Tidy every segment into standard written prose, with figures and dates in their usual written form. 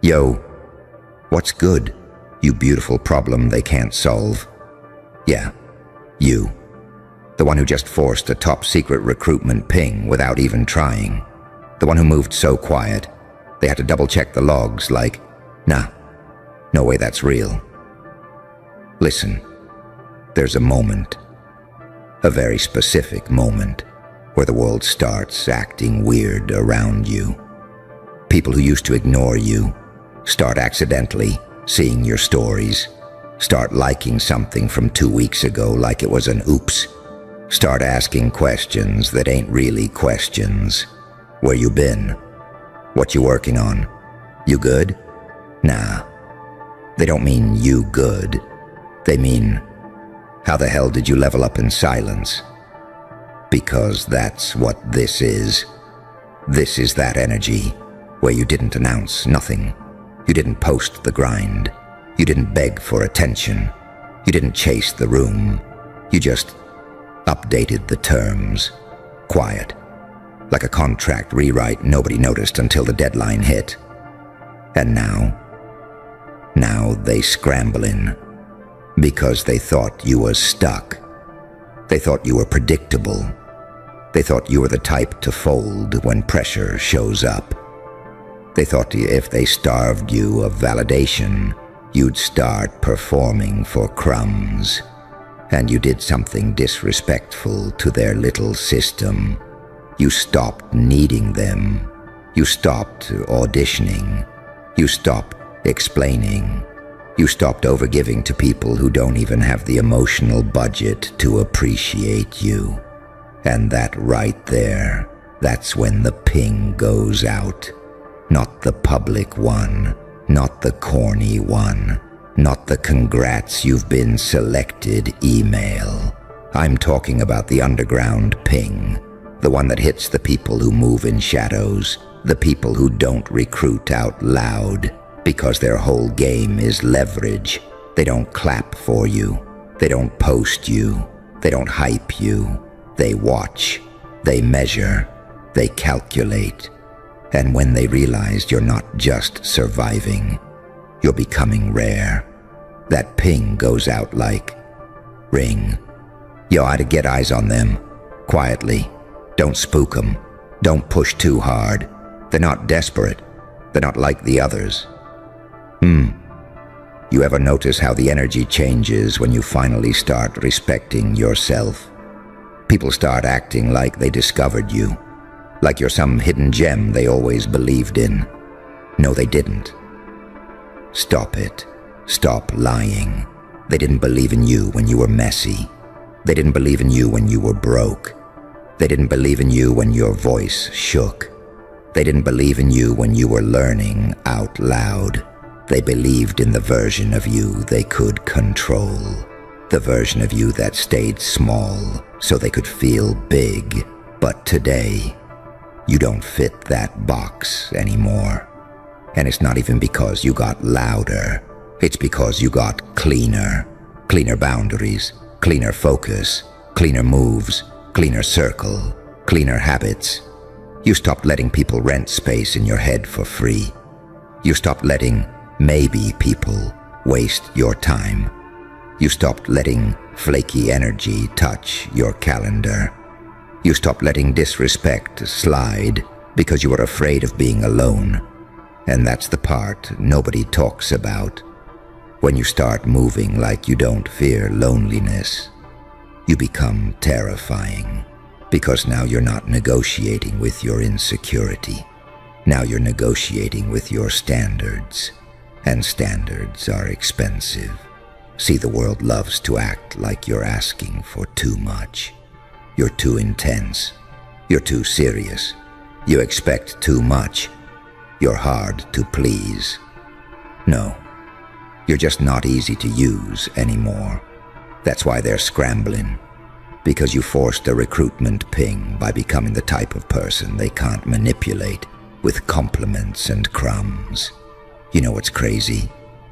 Yo, what's good, you beautiful problem they can't solve? Yeah, you. The one who just forced a top-secret recruitment ping without even trying. The one who moved so quiet, they had to double-check the logs like, nah, no way that's real. Listen, there's a moment, a very specific moment, where the world starts acting weird around you. People who used to ignore you start accidentally seeing your stories, start liking something from 2 weeks ago like it was an oops, start asking questions that ain't really questions. Where you been? What you working on? You good? Nah. They don't mean you good. They mean, how the hell did you level up in silence? Because that's what this is. This is that energy where you didn't announce nothing. You didn't post the grind. You didn't beg for attention. You didn't chase the room. You just updated the terms. Quiet. Like a contract rewrite nobody noticed until the deadline hit. And now they scramblin' because they thought you was stuck. They thought you were predictable. They thought you were the type to fold when pressure shows up. They thought if they starved you of validation, you'd start performing for crumbs. And you did something disrespectful to their little system. You stopped needing them. You stopped auditioning. You stopped explaining. You stopped overgiving to people who don't even have the emotional budget to appreciate you. And that right there, that's when the ping goes out. Not the public one, not the corny one, not the congrats you've been selected email. I'm talking about the underground ping, the one that hits the people who move in shadows, the people who don't recruit out loud because their whole game is leverage. They don't clap for you. They don't post you. They don't hype you. They watch. They measure. They calculate. And when they realize you're not just surviving, you're becoming rare, that ping goes out like, ring. You ought to get eyes on them, quietly. Don't spook them. Don't push too hard. They're not desperate. They're not like the others. You ever notice how the energy changes when you finally start respecting yourself? People start acting like they discovered you, like you're some hidden gem they always believed in. No, they didn't. Stop it. Stop lying. They didn't believe in you when you were messy. They didn't believe in you when you were broke. They didn't believe in you when your voice shook. They didn't believe in you when you were learning out loud. They believed in the version of you they could control, the version of you that stayed small so they could feel big. But today, you don't fit that box anymore. And it's not even because you got louder. It's because you got cleaner. Cleaner boundaries, cleaner focus, cleaner moves, cleaner circle, cleaner habits. You stopped letting people rent space in your head for free. You stopped letting maybe people waste your time. You stopped letting flaky energy touch your calendar. You stopped letting disrespect slide because you were afraid of being alone. And that's the part nobody talks about. When you start moving like you don't fear loneliness, you become terrifying. Because now you're not negotiating with your insecurity. Now you're negotiating with your standards. And standards are expensive. See, the world loves to act like you're asking for too much. You're too intense. You're too serious. You expect too much. You're hard to please. No, you're just not easy to use anymore. That's why they're scrambling. Because you forced a recruitment ping by becoming the type of person they can't manipulate with compliments and crumbs. You know what's crazy?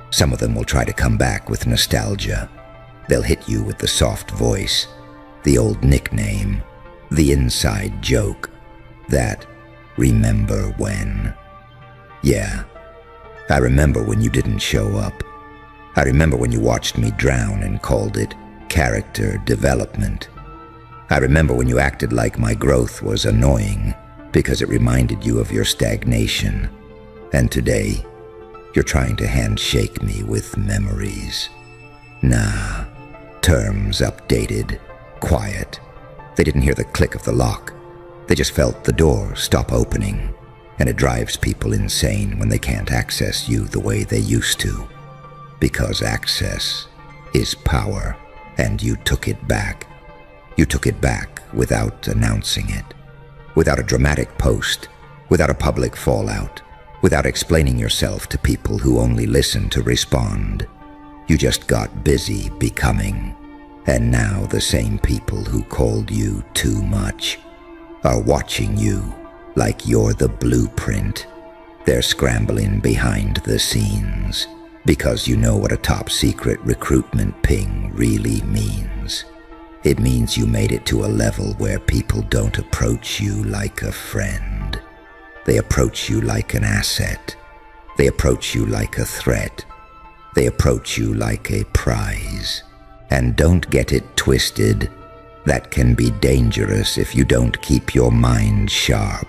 Some of them will try to come back with nostalgia. They'll hit you with the soft voice, the old nickname, the inside joke, that remember when. Yeah, I remember when you didn't show up. I remember when you watched me drown and called it character development. I remember when you acted like my growth was annoying because it reminded you of your stagnation. And today, you're trying to handshake me with memories. Nah, terms updated, quiet. They didn't hear the click of the lock. They just felt the door stop opening, and it drives people insane when they can't access you the way they used to. Because access is power, and you took it back. You took it back without announcing it, without a dramatic post, without a public fallout, without explaining yourself to people who only listen to respond. You just got busy becoming, and now the same people who called you too much are watching you like you're the blueprint. They're scrambling behind the scenes because you know what a top-secret recruitment ping really means. It means you made it to a level where people don't approach you like a friend. They approach you like an asset. They approach you like a threat. They approach you like a prize. And don't get it twisted. That can be dangerous if you don't keep your mind sharp.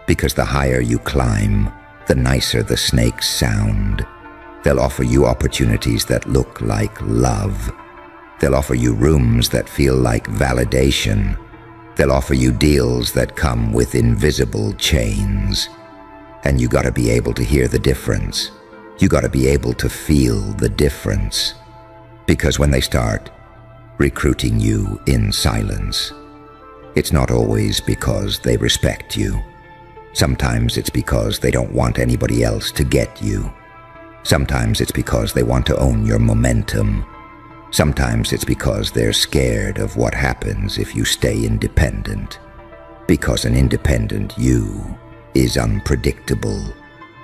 Because the higher you climb, the nicer the snakes sound. They'll offer you opportunities that look like love. They'll offer you rooms that feel like validation. They'll offer you deals that come with invisible chains. And you gotta be able to hear the difference. You gotta be able to feel the difference. Because when they start recruiting you in silence, it's not always because they respect you. Sometimes it's because they don't want anybody else to get you. Sometimes it's because they want to own your momentum. Sometimes it's because they're scared of what happens if you stay independent. Because an independent you is unpredictable,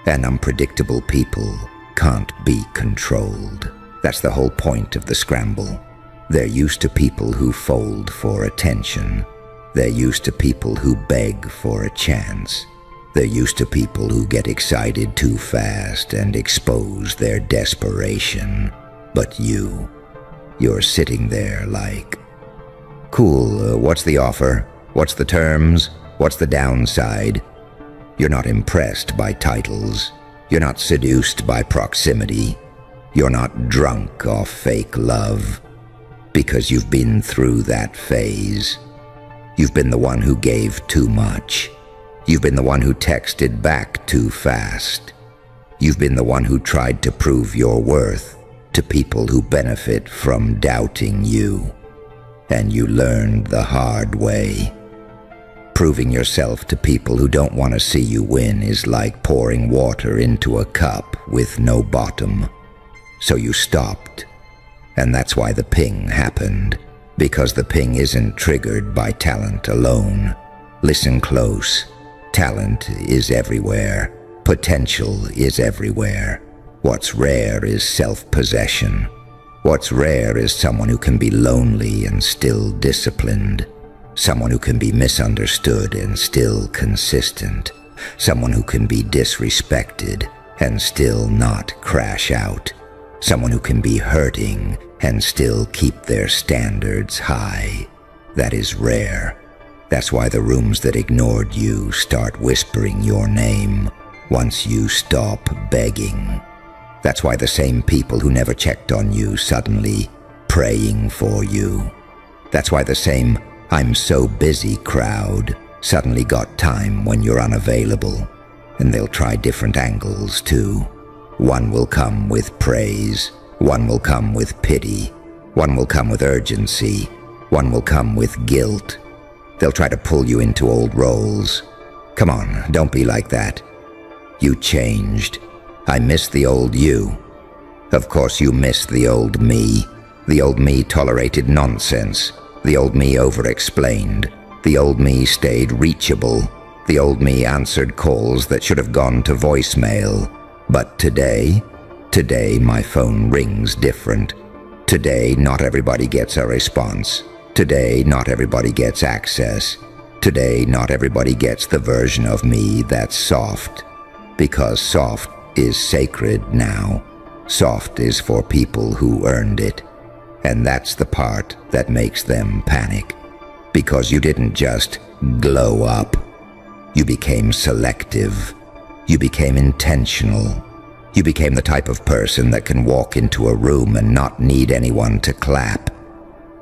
and unpredictable people can't be controlled. That's the whole point of the scramble. They're used to people who fold for attention. They're used to people who beg for a chance. They're used to people who get excited too fast and expose their desperation. But you're sitting there like, cool, what's the offer? What's the terms? What's the downside? You're not impressed by titles. You're not seduced by proximity. You're not drunk off fake love. Because you've been through that phase. You've been the one who gave too much. You've been the one who texted back too fast. You've been the one who tried to prove your worth to people who benefit from doubting you. And you learned the hard way. Proving yourself to people who don't want to see you win is like pouring water into a cup with no bottom. So you stopped. And that's why the ping happened. Because the ping isn't triggered by talent alone. Listen close. Talent is everywhere. Potential is everywhere. What's rare is self-possession. What's rare is someone who can be lonely and still disciplined. Someone who can be misunderstood and still consistent. Someone who can be disrespected and still not crash out. Someone who can be hurting and still keep their standards high. That is rare. That's why the rooms that ignored you start whispering your name once you stop begging. That's why the same people who never checked on you suddenly praying for you. That's why the same "I'm so busy" crowd suddenly got time when you're unavailable. And they'll try different angles too. One will come with praise. One will come with pity. One will come with urgency. One will come with guilt. They'll try to pull you into old roles. Come on, don't be like that. You changed. I miss the old you. Of course you miss the old me. The old me tolerated nonsense. The old me over-explained. The old me stayed reachable. The old me answered calls that should have gone to voicemail. But today my phone rings different. Today, not everybody gets a response. Today, not everybody gets access. Today, not everybody gets the version of me that's soft. Because soft is sacred now. Soft is for people who earned it. And that's the part that makes them panic. Because you didn't just glow up. You became selective. You became intentional. You became the type of person that can walk into a room and not need anyone to clap.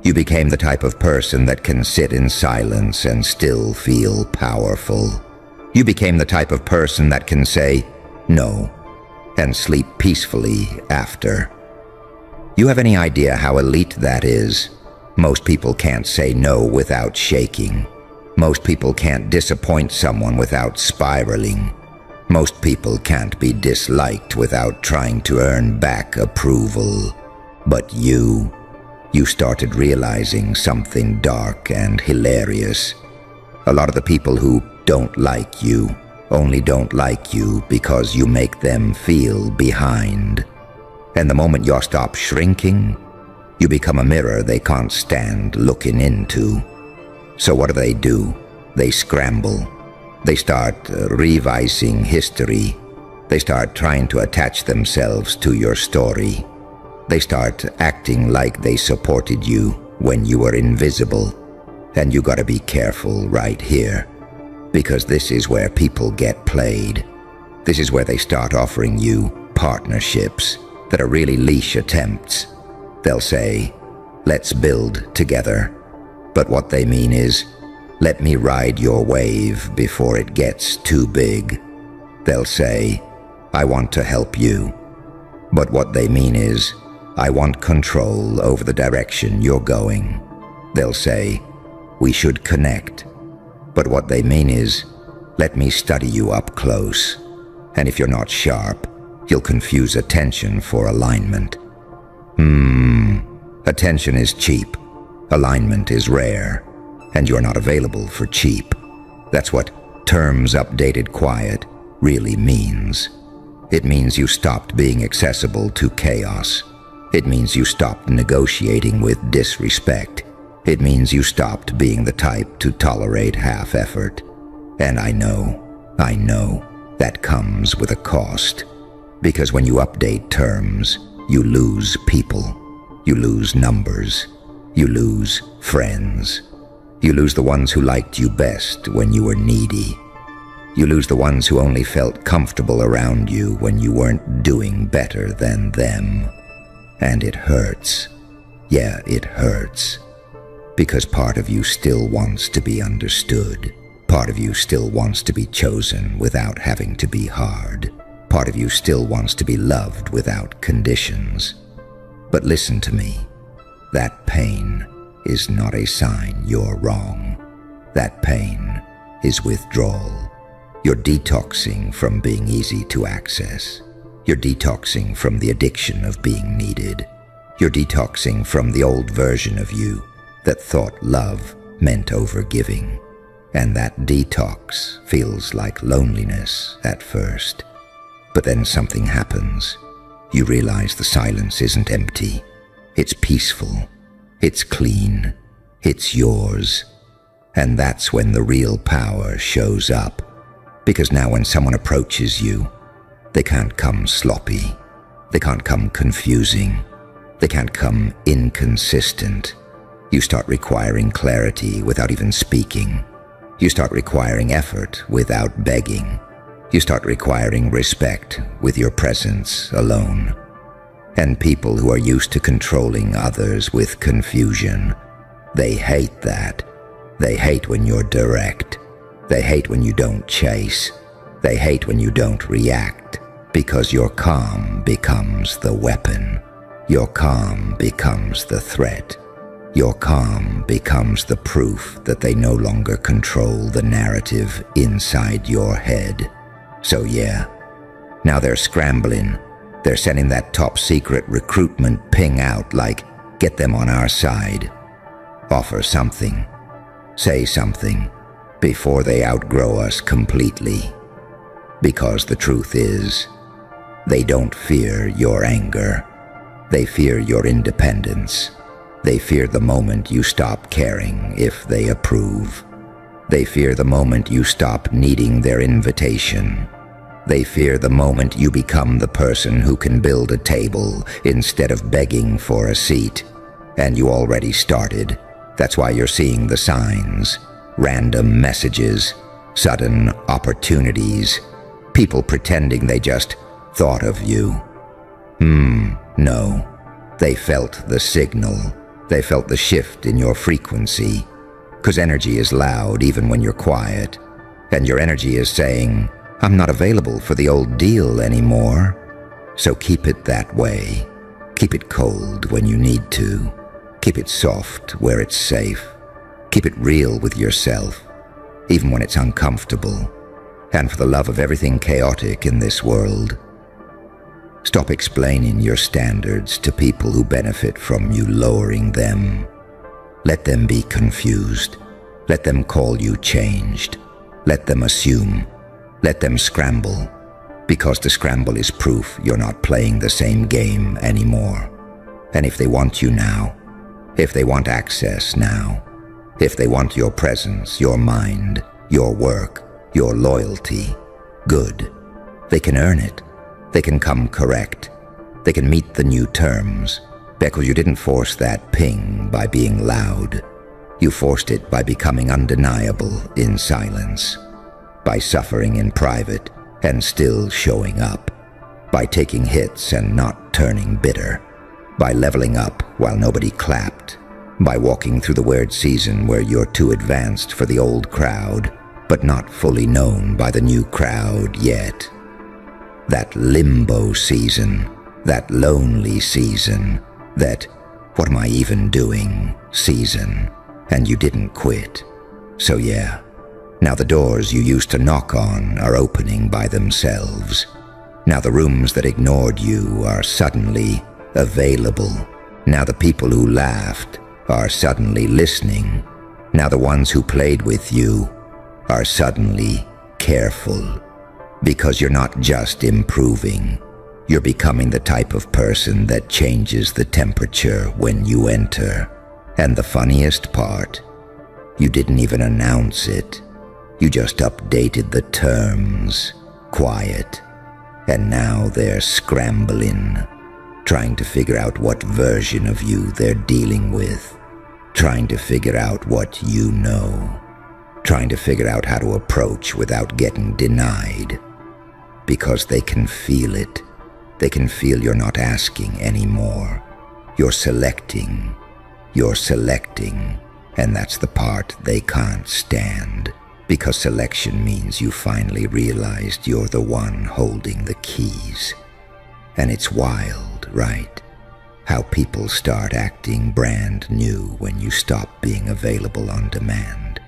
You became the type of person that can sit in silence and still feel powerful. You became the type of person that can say no and sleep peacefully after. You have any idea how elite that is? Most people can't say no without shaking. Most people can't disappoint someone without spiraling. Most people can't be disliked without trying to earn back approval. But you started realizing something dark and hilarious. A lot of the people who don't like you only don't like you because you make them feel behind. And the moment you stop shrinking, you become a mirror they can't stand looking into. So what do? They scramble. They start revising history. They start trying to attach themselves to your story. They start acting like they supported you when you were invisible. And you gotta be careful right here, because this is where people get played. This is where they start offering you partnerships that are really leash attempts. They'll say, let's build together. But what they mean is, let me ride your wave before it gets too big. They'll say, I want to help you. But what they mean is, I want control over the direction you're going. They'll say, we should connect. But what they mean is, let me study you up close. And if you're not sharp, you'll confuse attention for alignment. Attention is cheap. Alignment is rare. And you're not available for cheap. That's what terms updated quiet really means. It means you stopped being accessible to chaos. It means you stopped negotiating with disrespect. It means you stopped being the type to tolerate half effort. And I know, that comes with a cost. Because when you update terms, you lose people. You lose numbers. You lose friends. You lose the ones who liked you best when you were needy. You lose the ones who only felt comfortable around you when you weren't doing better than them. And it hurts. Yeah, it hurts. Because part of you still wants to be understood. Part of you still wants to be chosen without having to be hard. Part of you still wants to be loved without conditions. But listen to me. That pain is not a sign you're wrong. That pain is withdrawal. You're detoxing from being easy to access. You're detoxing from the addiction of being needed. You're detoxing from the old version of you that thought love meant overgiving. And that detox feels like loneliness at first. But then something happens. You realize the silence isn't empty. It's peaceful. It's clean. It's yours. And that's when the real power shows up. Because now when someone approaches you, they can't come sloppy. They can't come confusing. They can't come inconsistent. You start requiring clarity without even speaking. You start requiring effort without begging. You start requiring respect with your presence alone. And people who are used to controlling others with confusion, they hate that. They hate when you're direct. They hate when you don't chase. They hate when you don't react, because your calm becomes the weapon. Your calm becomes the threat. Your calm becomes the proof that they no longer control the narrative inside your head. So yeah, now they're scrambling. They're sending that top secret recruitment ping out like, get them on our side. Offer something. Say something before they outgrow us completely. Because the truth is, they don't fear your anger. They fear your independence. They fear the moment you stop caring if they approve. They fear the moment you stop needing their invitation. They fear the moment you become the person who can build a table instead of begging for a seat. And you already started. That's why you're seeing the signs. Random messages, sudden opportunities, people pretending they just thought of you. No. They felt the signal. They felt the shift in your frequency. 'Cause energy is loud even when you're quiet. And your energy is saying, I'm not available for the old deal anymore. So keep it that way. Keep it cold when you need to. Keep it soft where it's safe. Keep it real with yourself, even when it's uncomfortable. And for the love of everything chaotic in this world, stop explaining your standards to people who benefit from you lowering them. Let them be confused. Let them call you changed. Let them assume. Let them scramble. Because the scramble is proof you're not playing the same game anymore. And if they want you now, if they want access now, if they want your presence, your mind, your work, your loyalty, good. They can earn it. They can come correct. They can meet the new terms. Because you didn't force that ping by being loud. You forced it by becoming undeniable in silence. By suffering in private and still showing up. By taking hits and not turning bitter. By leveling up while nobody clapped. By walking through the weird season where you're too advanced for the old crowd, but not fully known by the new crowd yet. That limbo season, that lonely season, that what am I even doing season, and you didn't quit. So yeah, now the doors you used to knock on are opening by themselves. Now the rooms that ignored you are suddenly available. Now the people who laughed are suddenly listening. Now the ones who played with you are suddenly careful. Because you're not just improving, you're becoming the type of person that changes the temperature when you enter. And the funniest part, you didn't even announce it. You just updated the terms, quiet. And now they're scrambling, trying to figure out what version of you they're dealing with, trying to figure out what you know, trying to figure out how to approach without getting denied. Because they can feel it. They can feel you're not asking anymore. You're selecting. You're selecting. And that's the part they can't stand. Because selection means you finally realized you're the one holding the keys. And it's wild, right? How people start acting brand new when you stop being available on demand.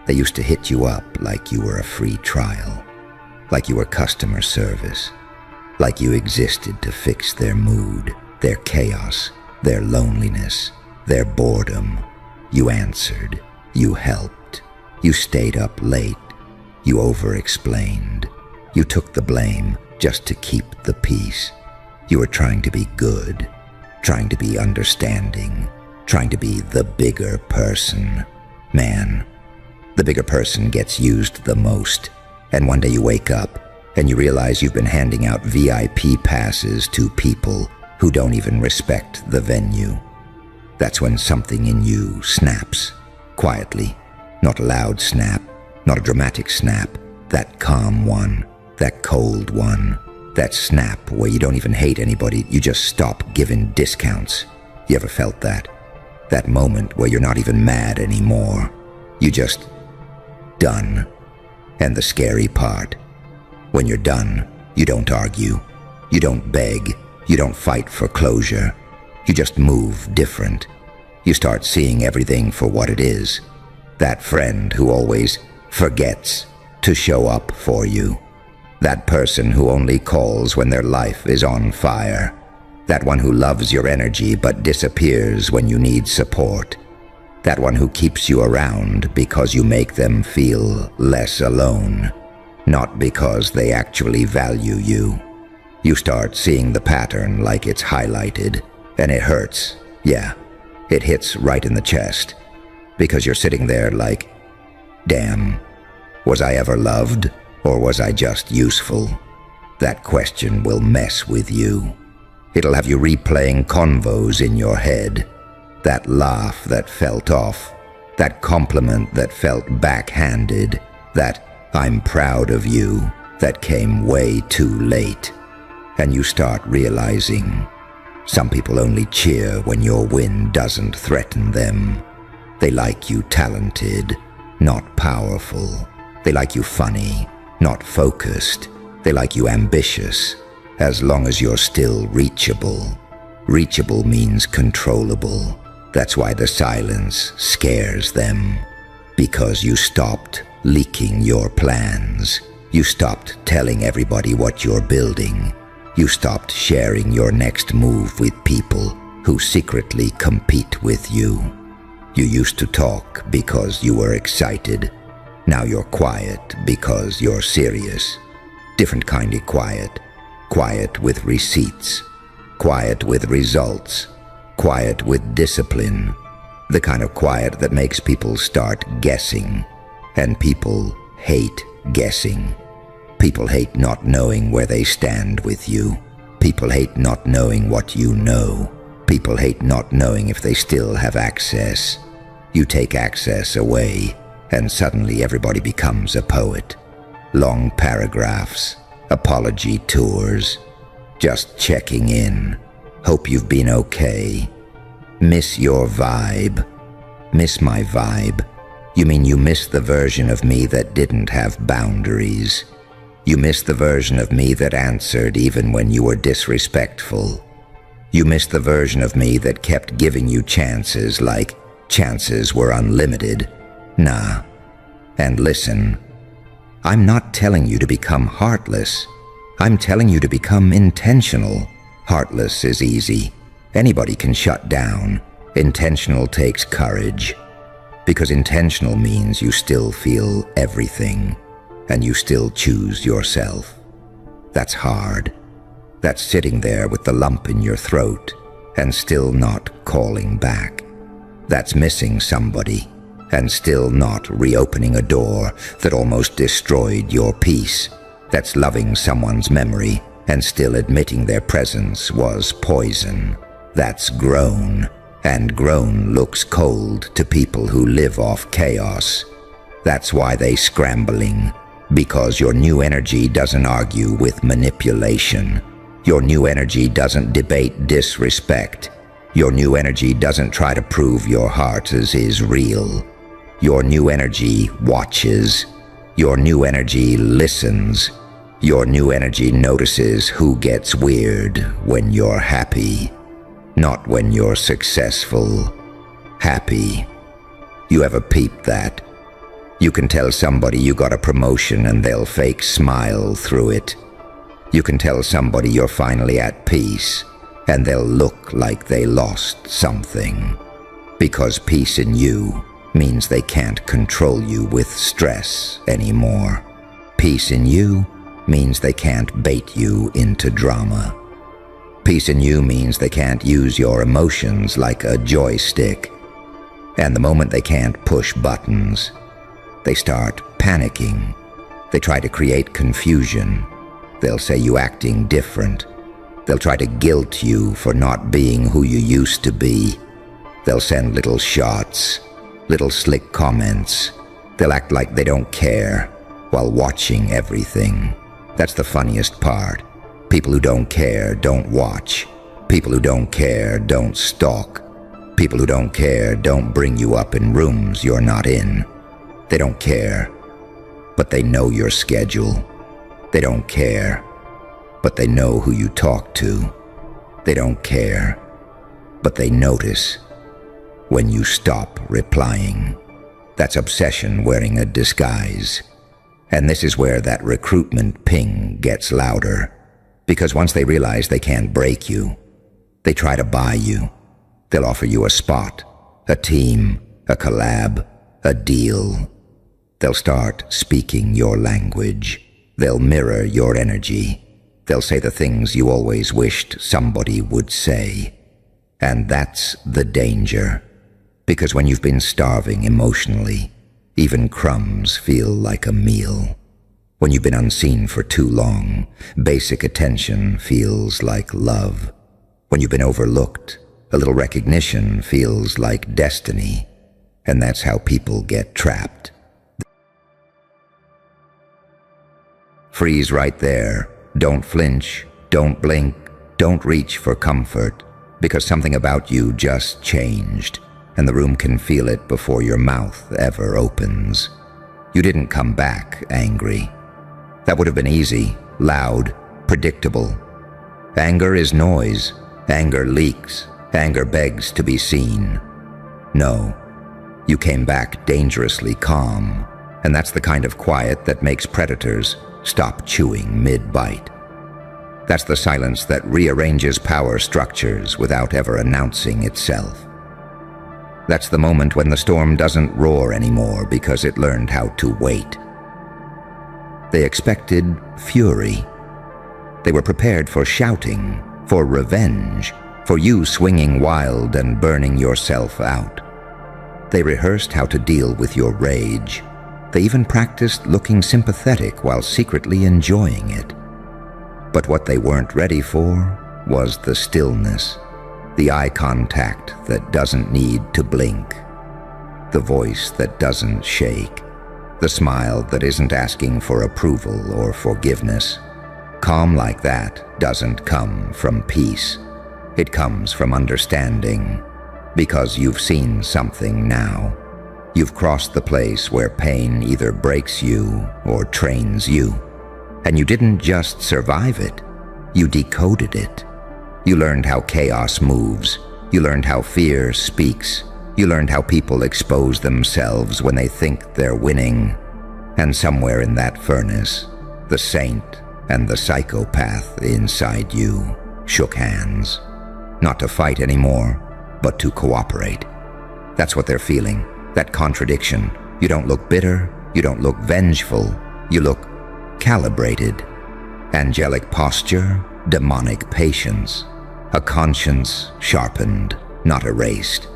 They used to hit you up like you were a free trial. Like you were customer service, like you existed to fix their mood, their chaos, their loneliness, their boredom. You answered, you helped, you stayed up late, you over-explained, you took the blame just to keep the peace. You were trying to be good, trying to be understanding, trying to be the bigger person. Man, the bigger person gets used the most. And one day you wake up and you realize you've been handing out VIP passes to people who don't even respect the venue. That's when something in you snaps, quietly. Not a loud snap, not a dramatic snap, that calm one, that cold one, that snap where you don't even hate anybody, you just stop giving discounts. You ever felt that? That moment where you're not even mad anymore. You just done. And the scary part, when you're done, you don't argue, you don't beg, you don't fight for closure. You just move different. You start seeing everything for what it is. That friend who always forgets to show up for you. That person who only calls when their life is on fire. That one who loves your energy but disappears when you need support. That one who keeps you around because you make them feel less alone, not because they actually value you. You start seeing the pattern like it's highlighted, and it hurts. Yeah, it hits right in the chest, because you're sitting there like, damn, was I ever loved, or was I just useful? That question will mess with you. It'll have you replaying convos in your head. That laugh that felt off. That compliment that felt backhanded. That "I'm proud of you" that came way too late. And you start realizing some people only cheer when your win doesn't threaten them. They like you talented, not powerful. They like you funny, not focused. They like you ambitious, as long as you're still reachable. Reachable means controllable. That's why the silence scares them. Because you stopped leaking your plans. You stopped telling everybody what you're building. You stopped sharing your next move with people who secretly compete with you. You used to talk because you were excited. Now you're quiet because you're serious. Different kind of quiet. Quiet with receipts. Quiet with results. Quiet with discipline. The kind of quiet that makes people start guessing. And people hate guessing. People hate not knowing where they stand with you. People hate not knowing what you know. People hate not knowing if they still have access. You take access away, and suddenly everybody becomes a poet. Long paragraphs, apology tours, just checking in. Hope you've been okay. Miss your vibe. Miss my vibe. You mean you miss the version of me that didn't have boundaries. You miss the version of me that answered even when you were disrespectful. You miss the version of me that kept giving you chances like chances were unlimited. Nah. And listen, I'm not telling you to become heartless. I'm telling you to become intentional. Heartless is easy. Anybody can shut down. Intentional takes courage. Because intentional means you still feel everything. And you still choose yourself. That's hard. That's sitting there with the lump in your throat and still not calling back. That's missing somebody and still not reopening a door that almost destroyed your peace. That's loving someone's memory and still admitting their presence was poison. That's grown, and grown looks cold to people who live off chaos. That's why they scrambling. Because your new energy doesn't argue with manipulation. Your new energy doesn't debate disrespect. Your new energy doesn't try to prove your heart is real. Your new energy watches. Your new energy listens. Your new energy notices who gets weird when you're happy, not when you're successful. Happy. You ever peeped that? You can tell somebody you got a promotion and they'll fake smile through it. You can tell somebody you're finally at peace and they'll look like they lost something. Because peace in you means they can't control you with stress anymore. Peace in you means they can't bait you into drama. Peace in you means they can't use your emotions like a joystick. And the moment they can't push buttons, they start panicking. They try to create confusion. They'll say you acting different. They'll try to guilt you for not being who you used to be. They'll send little shots, little slick comments. They'll act like they don't care while watching everything. That's the funniest part. People who don't care don't watch. People who don't care don't stalk. People who don't care don't bring you up in rooms you're not in. They don't care, but they know your schedule. They don't care, but they know who you talk to. They don't care, but they notice when you stop replying. That's obsession wearing a disguise. And this is where that recruitment ping gets louder. Because once they realize they can't break you, they try to buy you. They'll offer you a spot, a team, a collab, a deal. They'll start speaking your language. They'll mirror your energy. They'll say the things you always wished somebody would say. And that's the danger. Because when you've been starving emotionally, even crumbs feel like a meal. When you've been unseen for too long, basic attention feels like love. When you've been overlooked, a little recognition feels like destiny. And that's how people get trapped. Freeze right there. Don't flinch. Don't blink. Don't reach for comfort. Because something about you just changed, and the room can feel it before your mouth ever opens. You didn't come back angry. That would have been easy, loud, predictable. Anger is noise. Anger leaks. Anger begs to be seen. No, you came back dangerously calm, and that's the kind of quiet that makes predators stop chewing mid-bite. That's the silence that rearranges power structures without ever announcing itself. That's the moment when the storm doesn't roar anymore because it learned how to wait. They expected fury. They were prepared for shouting, for revenge, for you swinging wild and burning yourself out. They rehearsed how to deal with your rage. They even practiced looking sympathetic while secretly enjoying it. But what they weren't ready for was the stillness, the eye contact that doesn't need to blink, the voice that doesn't shake, the smile that isn't asking for approval or forgiveness. Calm like that doesn't come from peace. It comes from understanding, because you've seen something now. You've crossed the place where pain either breaks you or trains you. And you didn't just survive it, you decoded it. You learned how chaos moves. You learned how fear speaks. You learned how people expose themselves when they think they're winning. And somewhere in that furnace, the saint and the psychopath inside you shook hands. Not to fight anymore, but to cooperate. That's what they're feeling, that contradiction. You don't look bitter, you don't look vengeful, you look calibrated. Angelic posture, demonic patience. A conscience sharpened, not erased.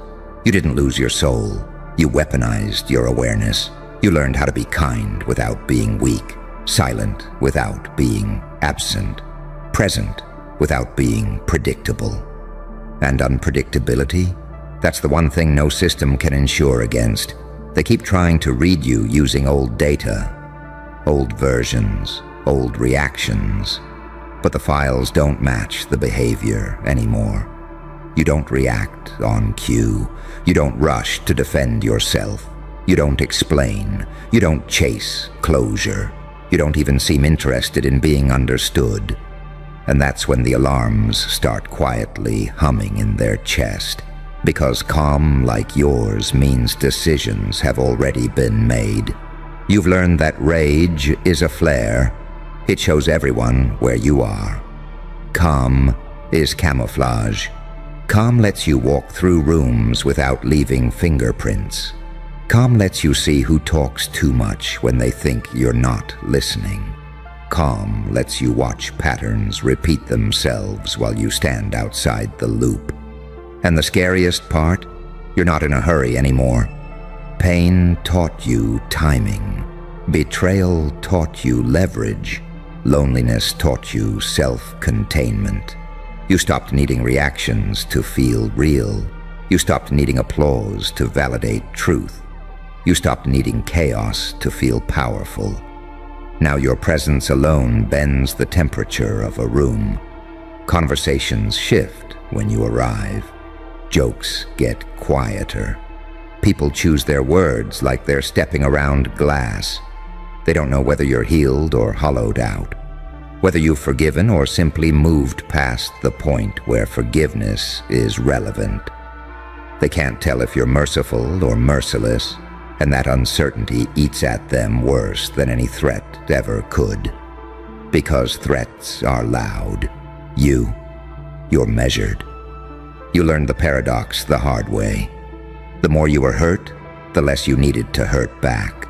You didn't lose your soul. You weaponized your awareness. You learned how to be kind without being weak, silent without being absent, present without being predictable. And unpredictability? That's the one thing no system can insure against. They keep trying to read you using old data, old versions, old reactions. But the files don't match the behavior anymore. You don't react on cue. You don't rush to defend yourself. You don't explain. You don't chase closure. You don't even seem interested in being understood. And that's when the alarms start quietly humming in their chest. Because calm like yours means decisions have already been made. You've learned that rage is a flare. It shows everyone where you are. Calm is camouflage. Calm lets you walk through rooms without leaving fingerprints. Calm lets you see who talks too much when they think you're not listening. Calm lets you watch patterns repeat themselves while you stand outside the loop. And the scariest part? You're not in a hurry anymore. Pain taught you timing. Betrayal taught you leverage. Loneliness taught you self-containment. You stopped needing reactions to feel real. You stopped needing applause to validate truth. You stopped needing chaos to feel powerful. Now your presence alone bends the temperature of a room. Conversations shift when you arrive. Jokes get quieter. People choose their words like they're stepping around glass. They don't know whether you're healed or hollowed out, whether you've forgiven or simply moved past the point where forgiveness is relevant. They can't tell if you're merciful or merciless, and that uncertainty eats at them worse than any threat ever could. Because threats are loud. You're measured. You learned the paradox the hard way. The more you were hurt, the less you needed to hurt back.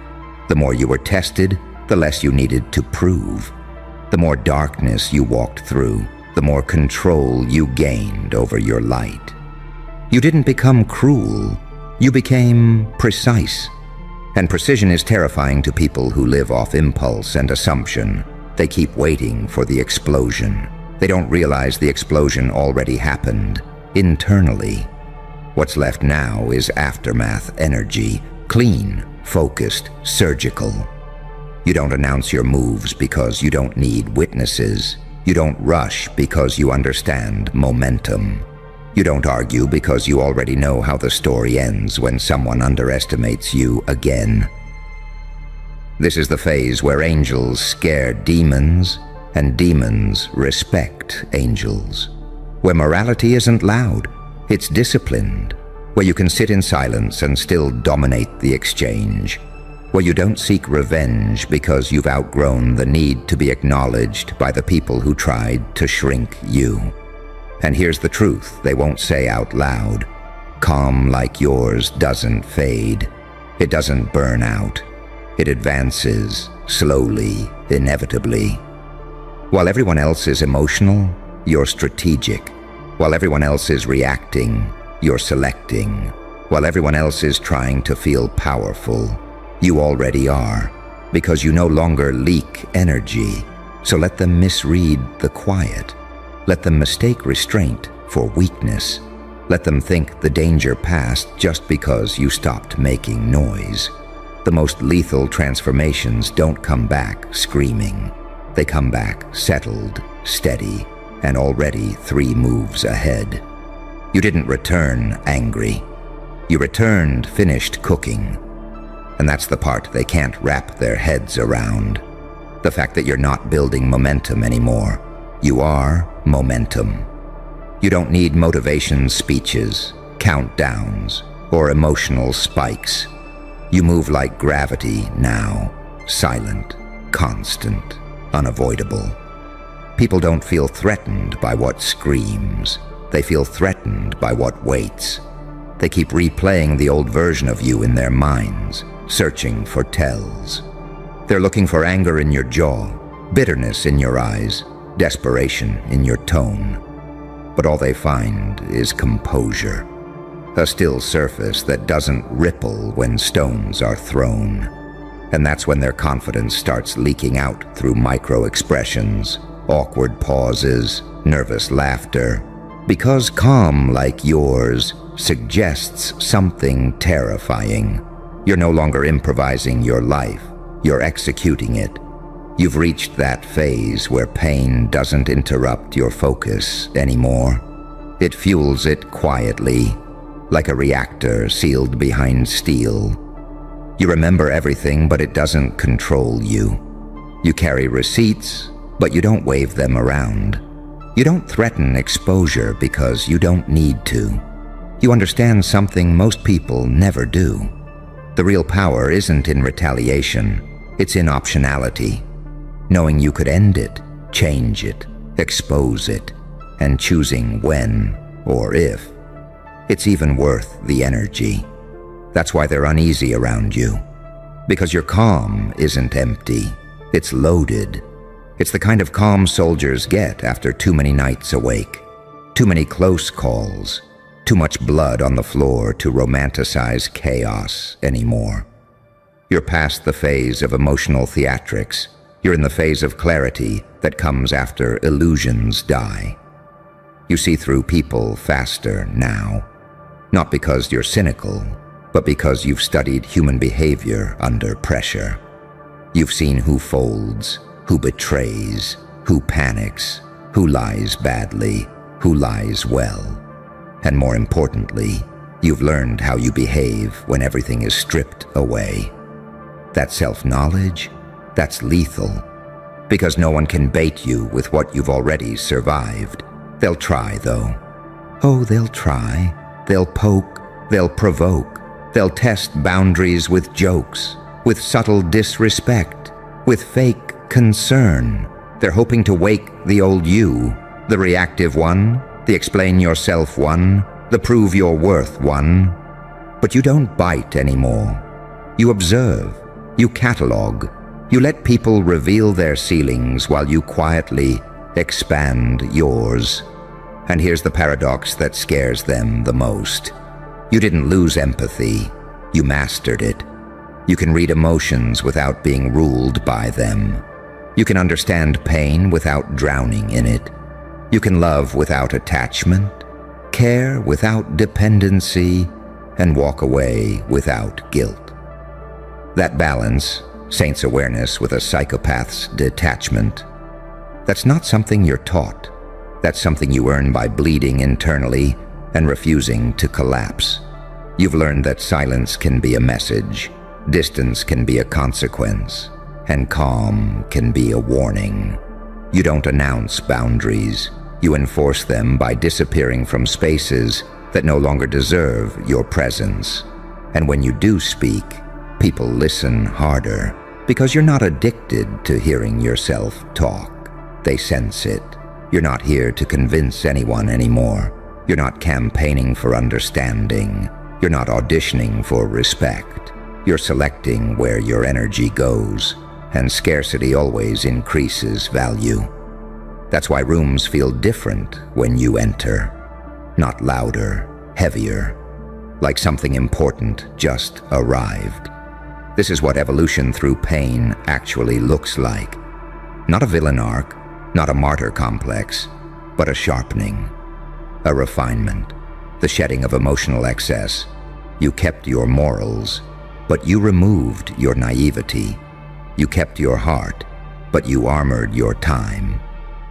The more you were tested, the less you needed to prove. The more darkness you walked through, the more control you gained over your light. You didn't become cruel, you became precise. And precision is terrifying to people who live off impulse and assumption. They keep waiting for the explosion. They don't realize the explosion already happened, internally. What's left now is aftermath energy, clean, focused, surgical. You don't announce your moves because you don't need witnesses. You don't rush because you understand momentum. You don't argue because you already know how the story ends when someone underestimates you again. This is the phase where angels scare demons and demons respect angels. Where morality isn't loud, it's disciplined. Where you can sit in silence and still dominate the exchange. Where you don't seek revenge because you've outgrown the need to be acknowledged by the people who tried to shrink you. And here's the truth they won't say out loud. Calm like yours doesn't fade. It doesn't burn out. It advances, slowly, inevitably. While everyone else is emotional, you're strategic. While everyone else is reacting, you're selecting. While everyone else is trying to feel powerful, you already are, because you no longer leak energy. So let them misread the quiet. Let them mistake restraint for weakness. Let them think the danger passed just because you stopped making noise. The most lethal transformations don't come back screaming. They come back settled, steady, and already 3 moves ahead. You didn't return angry. You returned finished cooking. And that's the part they can't wrap their heads around. The fact that you're not building momentum anymore. You are momentum. You don't need motivation speeches, countdowns, or emotional spikes. You move like gravity now, silent, constant, unavoidable. People don't feel threatened by what screams. They feel threatened by what waits. They keep replaying the old version of you in their minds, searching for tells. They're looking for anger in your jaw, bitterness in your eyes, desperation in your tone. But all they find is composure, a still surface that doesn't ripple when stones are thrown. And that's when their confidence starts leaking out through micro-expressions, awkward pauses, nervous laughter. Because calm like yours suggests something terrifying. You're no longer improvising your life, you're executing it. You've reached that phase where pain doesn't interrupt your focus anymore. It fuels it quietly, like a reactor sealed behind steel. You remember everything, but it doesn't control you. You carry receipts, but you don't wave them around. You don't threaten exposure because you don't need to. You understand something most people never do. The real power isn't in retaliation, it's in optionality. Knowing you could end it, change it, expose it, and choosing when or if. It's even worth the energy. That's why they're uneasy around you. Because your calm isn't empty, it's loaded. It's the kind of calm soldiers get after too many nights awake, too many close calls, too much blood on the floor to romanticize chaos anymore. You're past the phase of emotional theatrics. You're in the phase of clarity that comes after illusions die. You see through people faster now, not because you're cynical, but because you've studied human behavior under pressure. You've seen who folds, who betrays, who panics, who lies badly, who lies well. And more importantly, you've learned how you behave when everything is stripped away. That self-knowledge, that's lethal, because no one can bait you with what you've already survived. They'll try, though. Oh, they'll try. They'll poke, they'll provoke, they'll test boundaries with jokes, with subtle disrespect, with fake concern. They're hoping to wake the old you, the reactive one, the explain yourself one, the prove your worth one. But you don't bite anymore. You observe, you catalog, you let people reveal their ceilings while you quietly expand yours. And here's the paradox that scares them the most. You didn't lose empathy, you mastered it. You can read emotions without being ruled by them. You can understand pain without drowning in it. You can love without attachment, care without dependency, and walk away without guilt. That balance, saint's awareness with a psychopath's detachment, that's not something you're taught. That's something you earn by bleeding internally and refusing to collapse. You've learned that silence can be a message, distance can be a consequence, and calm can be a warning. You don't announce boundaries. You enforce them by disappearing from spaces that no longer deserve your presence. And when you do speak, people listen harder because you're not addicted to hearing yourself talk. They sense it. You're not here to convince anyone anymore. You're not campaigning for understanding. You're not auditioning for respect. You're selecting where your energy goes, and scarcity always increases value. That's why rooms feel different when you enter. Not louder, heavier, like something important just arrived. This is what evolution through pain actually looks like. Not a villain arc, not a martyr complex, but a sharpening, a refinement, the shedding of emotional excess. You kept your morals, but you removed your naivety. You kept your heart, but you armored your time.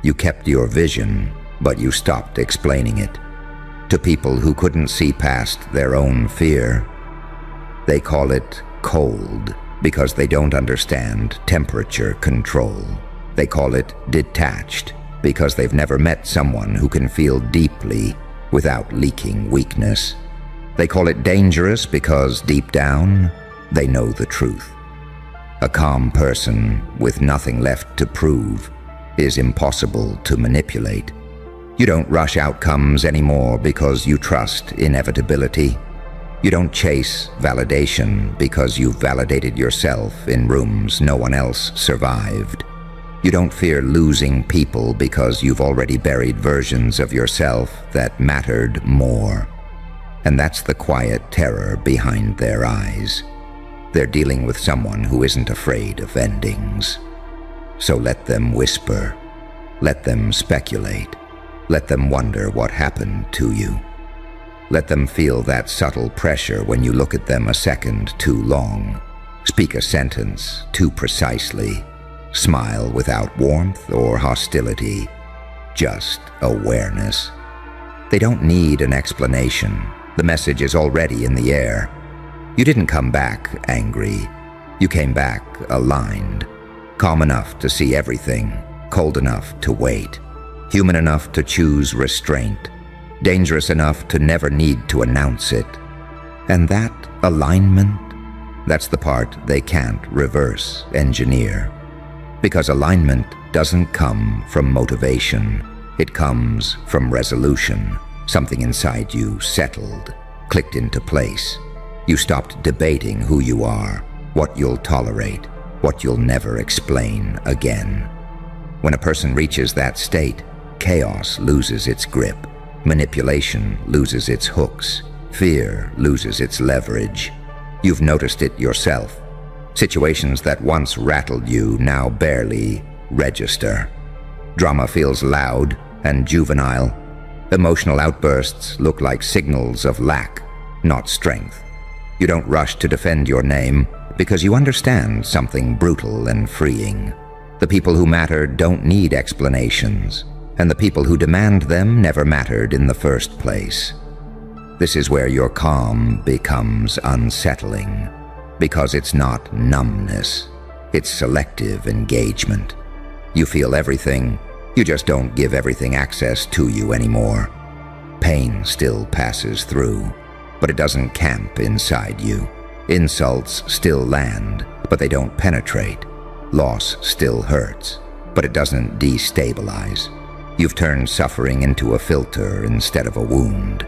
You kept your vision, but you stopped explaining it. To people who couldn't see past their own fear, they call it cold because they don't understand temperature control. They call it detached because they've never met someone who can feel deeply without leaking weakness. They call it dangerous because deep down, they know the truth. A calm person with nothing left to prove is impossible to manipulate. You don't rush outcomes anymore because you trust inevitability. You don't chase validation because you've validated yourself in rooms no one else survived. You don't fear losing people because you've already buried versions of yourself that mattered more. And that's the quiet terror behind their eyes. They're dealing with someone who isn't afraid of endings. So let them whisper. Let them speculate. Let them wonder what happened to you. Let them feel that subtle pressure when you look at them a second too long. Speak a sentence too precisely. Smile without warmth or hostility. Just awareness. They don't need an explanation. The message is already in the air. You didn't come back angry. You came back aligned. Calm enough to see everything. Cold enough to wait. Human enough to choose restraint. Dangerous enough to never need to announce it. And that alignment, that's the part they can't reverse engineer. Because alignment doesn't come from motivation. It comes from resolution. Something inside you settled, clicked into place. You stopped debating who you are, what you'll tolerate, what you'll never explain again. When a person reaches that state, chaos loses its grip. Manipulation loses its hooks. Fear loses its leverage. You've noticed it yourself. Situations that once rattled you now barely register. Drama feels loud and juvenile. Emotional outbursts look like signals of lack, not strength. You don't rush to defend your name because you understand something brutal and freeing. The people who matter don't need explanations, and the people who demand them never mattered in the first place. This is where your calm becomes unsettling. Because it's not numbness, it's selective engagement. You feel everything, you just don't give everything access to you anymore. Pain still passes through, but it doesn't camp inside you. Insults still land, but they don't penetrate. Loss still hurts, but it doesn't destabilize. You've turned suffering into a filter instead of a wound.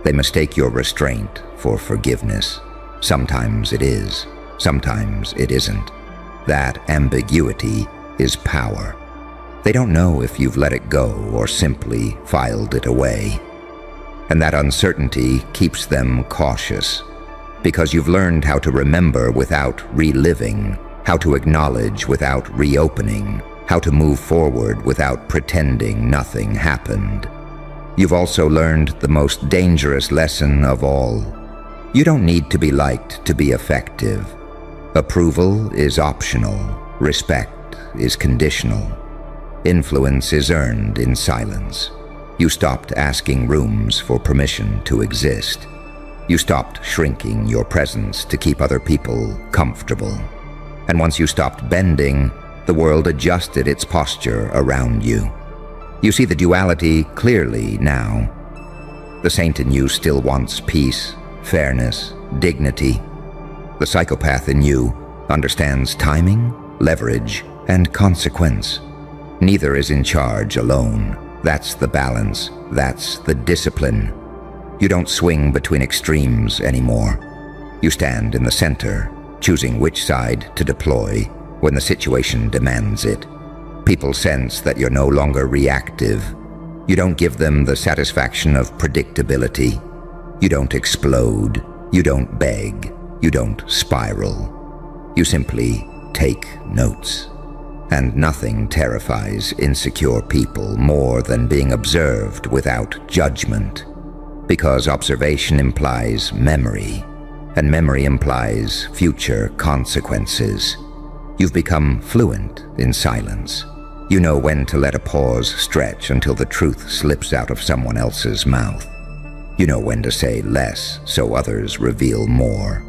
They mistake your restraint for forgiveness. Sometimes it is, sometimes it isn't. That ambiguity is power. They don't know if you've let it go or simply filed it away. And that uncertainty keeps them cautious. Because you've learned how to remember without reliving, how to acknowledge without reopening, how to move forward without pretending nothing happened. You've also learned the most dangerous lesson of all. You don't need to be liked to be effective. Approval is optional. Respect is conditional. Influence is earned in silence. You stopped asking rooms for permission to exist. You stopped shrinking your presence to keep other people comfortable. And once you stopped bending, the world adjusted its posture around you. You see the duality clearly now. The saint in you still wants peace, fairness, dignity. The psychopath in you understands timing, leverage, and consequence. Neither is in charge alone. That's the balance. That's the discipline. You don't swing between extremes anymore. You stand in the center, choosing which side to deploy when the situation demands it. People sense that you're no longer reactive. You don't give them the satisfaction of predictability. You don't explode. You don't beg. You don't spiral. You simply take notes. And nothing terrifies insecure people more than being observed without judgment. Because observation implies memory, and memory implies future consequences. You've become fluent in silence. You know when to let a pause stretch until the truth slips out of someone else's mouth. You know when to say less so others reveal more.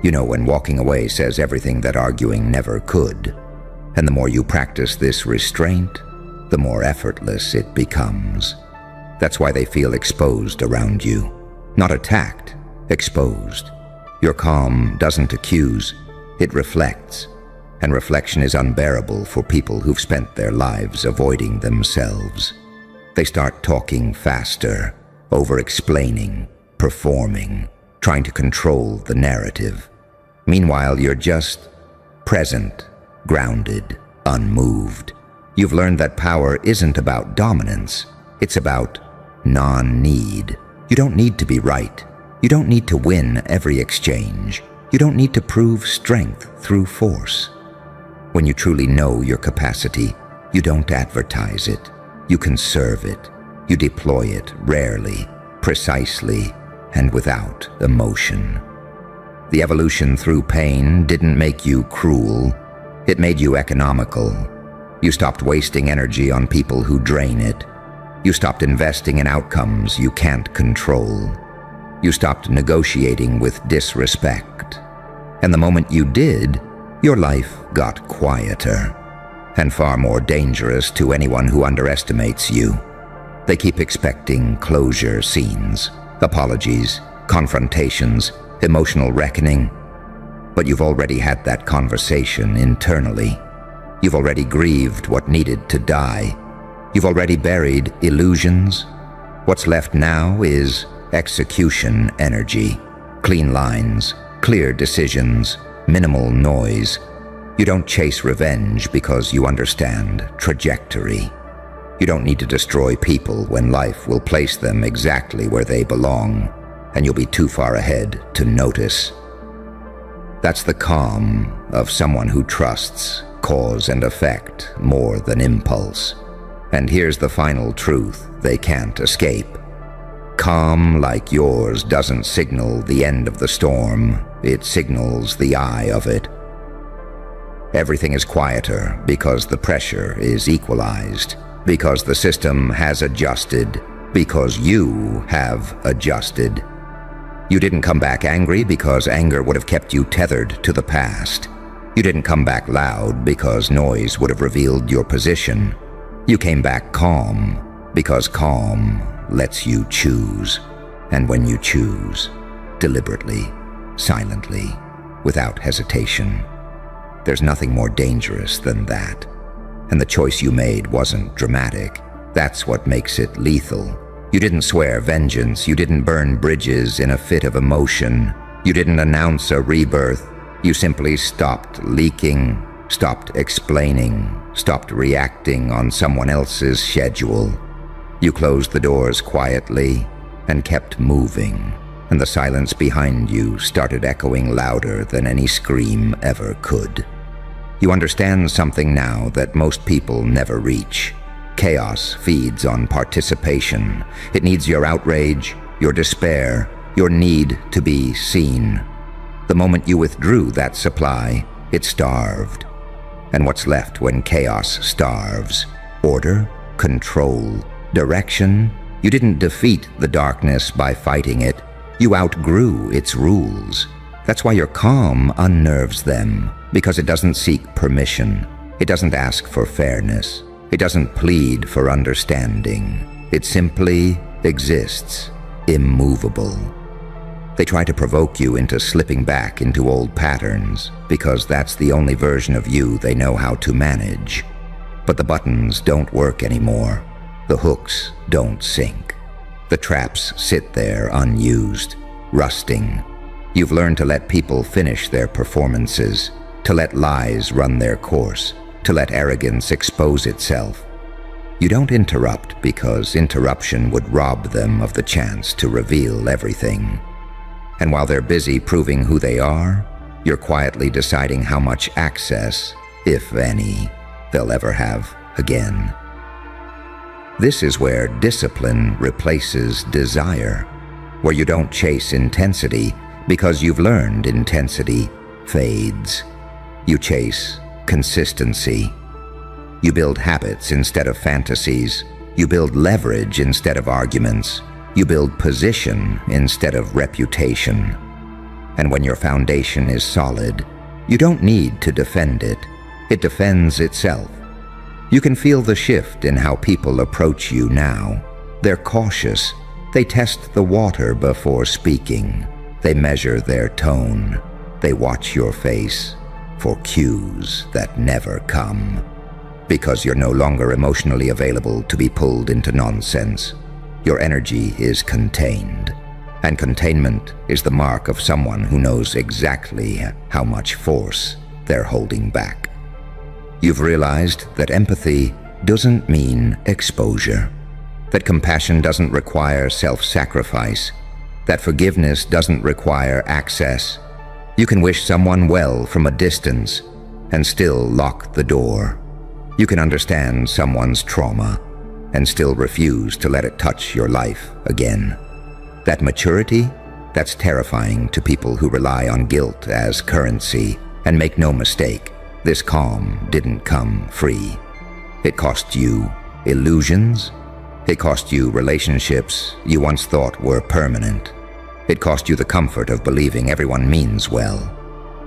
You know when walking away says everything that arguing never could. And the more you practice this restraint, the more effortless it becomes. That's why they feel exposed around you. Not attacked, exposed. Your calm doesn't accuse, it reflects. And reflection is unbearable for people who've spent their lives avoiding themselves. They start talking faster, over-explaining, performing, trying to control the narrative. Meanwhile, you're just present, grounded, unmoved. You've learned that power isn't about dominance. It's about non-need. You don't need to be right. You don't need to win every exchange. You don't need to prove strength through force. When you truly know your capacity, you don't advertise it. You conserve it. You deploy it rarely, precisely, and without emotion. The evolution through pain didn't make you cruel. It made you economical. You stopped wasting energy on people who drain it. You stopped investing in outcomes you can't control. You stopped negotiating with disrespect. And the moment you did, your life got quieter, and far more dangerous to anyone who underestimates you. They keep expecting closure scenes, apologies, confrontations, emotional reckoning. But you've already had that conversation internally. You've already grieved what needed to die. You've already buried illusions. What's left now is execution energy, clean lines, clear decisions, minimal noise. You don't chase revenge because you understand trajectory. You don't need to destroy people when life will place them exactly where they belong, and you'll be too far ahead to notice. That's the calm of someone who trusts cause and effect more than impulse. And here's the final truth they can't escape. Calm like yours doesn't signal the end of the storm. It signals the eye of it. Everything is quieter because the pressure is equalized, because the system has adjusted, because you have adjusted. You didn't come back angry because anger would have kept you tethered to the past. You didn't come back loud because noise would have revealed your position. You came back calm because calm lets you choose. And when you choose, deliberately, silently, without hesitation, there's nothing more dangerous than that. And the choice you made wasn't dramatic. That's what makes it lethal. You didn't swear vengeance. You didn't burn bridges in a fit of emotion. You didn't announce a rebirth. You simply stopped leaking, stopped explaining, stopped reacting on someone else's schedule. You closed the doors quietly and kept moving, and the silence behind you started echoing louder than any scream ever could. You understand something now that most people never reach. Chaos feeds on participation. It needs your outrage, your despair, your need to be seen. The moment you withdrew that supply, it starved. And what's left when chaos starves? Order, control, direction. You didn't defeat the darkness by fighting it. You outgrew its rules. That's why your calm unnerves them, because it doesn't seek permission. It doesn't ask for fairness. It doesn't plead for understanding. It simply exists, immovable. They try to provoke you into slipping back into old patterns, because that's the only version of you they know how to manage. But the buttons don't work anymore. The hooks don't sink. The traps sit there unused, rusting. You've learned to let people finish their performances, to let lies run their course, to let arrogance expose itself. You don't interrupt because interruption would rob them of the chance to reveal everything. And while they're busy proving who they are, you're quietly deciding how much access, if any, they'll ever have again. This is where discipline replaces desire, where you don't chase intensity because you've learned intensity fades. You chase consistency. You build habits instead of fantasies. You build leverage instead of arguments. You build position instead of reputation. And when your foundation is solid, you don't need to defend it. It defends itself. You can feel the shift in how people approach you now. They're cautious. They test the water before speaking. They measure their tone. They watch your face for cues that never come. Because you're no longer emotionally available to be pulled into nonsense. Your energy is contained. And containment is the mark of someone who knows exactly how much force they're holding back. You've realized that empathy doesn't mean exposure, that compassion doesn't require self-sacrifice, that forgiveness doesn't require access. You can wish someone well from a distance and still lock the door. You can understand someone's trauma and still refuse to let it touch your life again. That maturity, that's terrifying to people who rely on guilt as currency. And make no mistake, this calm didn't come free. It cost you illusions. It cost you relationships you once thought were permanent. It cost you the comfort of believing everyone means well.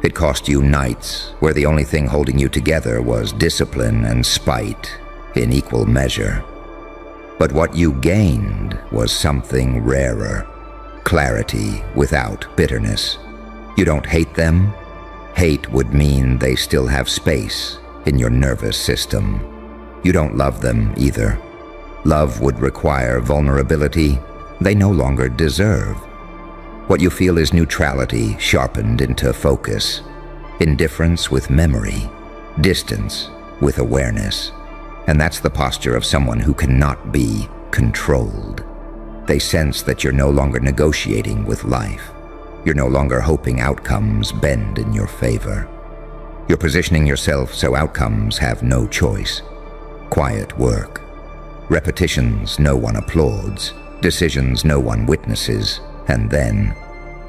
It cost you nights where the only thing holding you together was discipline and spite in equal measure. But what you gained was something rarer, clarity without bitterness. You don't hate them. Hate would mean they still have space in your nervous system. You don't love them either. Love would require vulnerability they no longer deserve. What you feel is neutrality sharpened into focus, indifference with memory, distance with awareness. And that's the posture of someone who cannot be controlled. They sense that you're no longer negotiating with life. You're no longer hoping outcomes bend in your favor. You're positioning yourself so outcomes have no choice. Quiet work. Repetitions no one applauds. Decisions no one witnesses. And then,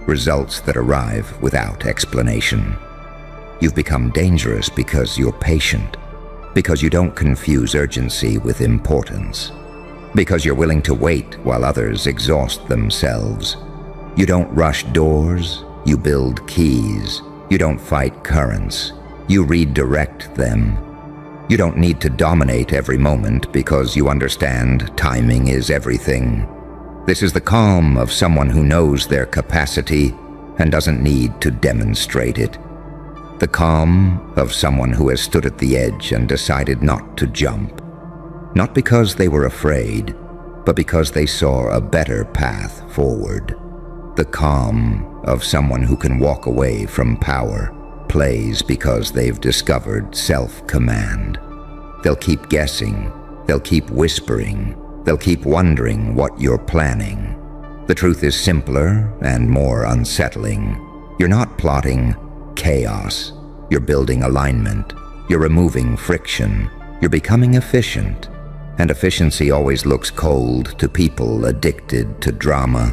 results that arrive without explanation. You've become dangerous because you're patient. Because you don't confuse urgency with importance. Because you're willing to wait while others exhaust themselves. You don't rush doors, you build keys. You don't fight currents, you redirect them. You don't need to dominate every moment because you understand timing is everything. This is the calm of someone who knows their capacity and doesn't need to demonstrate it. The calm of someone who has stood at the edge and decided not to jump. Not because they were afraid, but because they saw a better path forward. The calm of someone who can walk away from power plays because they've discovered self-command. They'll keep guessing, they'll keep whispering, they'll keep wondering what you're planning. The truth is simpler and more unsettling. You're not plotting chaos. You're building alignment. You're removing friction. You're becoming efficient. And efficiency always looks cold to people addicted to drama.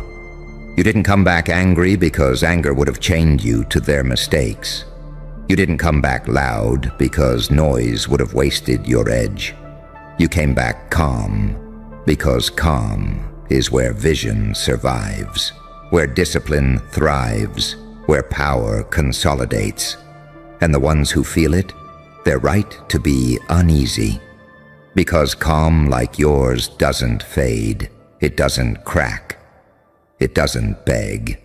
You didn't come back angry because anger would have chained you to their mistakes. You didn't come back loud because noise would have wasted your edge. You came back calm because calm is where vision survives, where discipline thrives, where power consolidates. And the ones who feel it, they're right to be uneasy. Because calm like yours doesn't fade, it doesn't crack, it doesn't beg.